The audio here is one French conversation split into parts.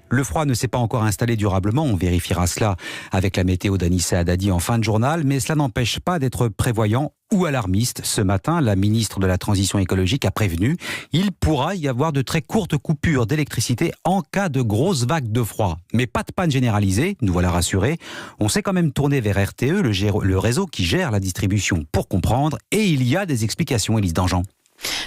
Le froid ne s'est pas encore installé durablement, on vérifiera cela avec la météo d'Anissa Haddadi en fin de journal, mais cela n'empêche pas d'être prévoyant ou alarmiste. Ce matin, la ministre de la Transition écologique a prévenu, il pourra y avoir de très courtes coupures d'électricité en cas de grosses vagues de froid. Mais pas de panne généralisée, nous voilà rassurés. On s'est quand même tourné vers RTE, le réseau qui gère la distribution, pour comprendre, et il y a des explications, Élise Dangean.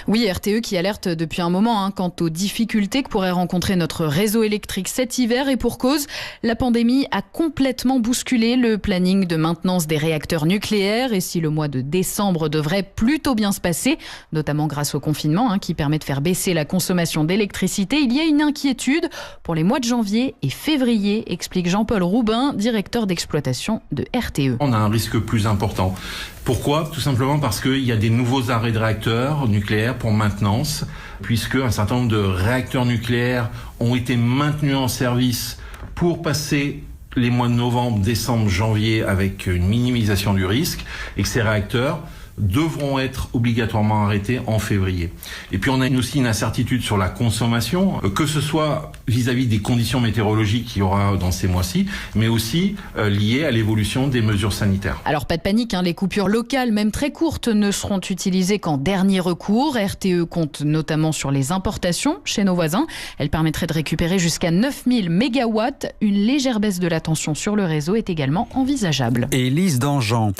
Oui, RTE qui alerte depuis un moment quant aux difficultés que pourrait rencontrer notre réseau électrique cet hiver, et pour cause, la pandémie a complètement bousculé le planning de maintenance des réacteurs nucléaires. Et si le mois de décembre devrait plutôt bien se passer, notamment grâce au confinement qui permet de faire baisser la consommation d'électricité, il y a une inquiétude pour les mois de janvier et février, explique Jean-Paul Roubin, directeur d'exploitation de RTE. On a un risque plus important. Pourquoi ? Tout simplement parce qu'il y a des nouveaux arrêts de réacteurs nucléaires pour maintenance, puisque un certain nombre de réacteurs nucléaires ont été maintenus en service pour passer les mois de novembre, décembre, janvier avec une minimisation du risque, et que ces réacteurs devront être obligatoirement arrêtés en février. Et puis on a aussi une incertitude sur la consommation, que ce soit vis-à-vis des conditions météorologiques qu'il y aura dans ces mois-ci, mais aussi liées à l'évolution des mesures sanitaires. Alors pas de panique, les coupures locales, même très courtes, ne seront utilisées qu'en dernier recours. RTE compte notamment sur les importations chez nos voisins. Elles permettraient de récupérer jusqu'à 9000 mégawatts. Une légère baisse de la tension sur le réseau est également envisageable. Élise Dangean.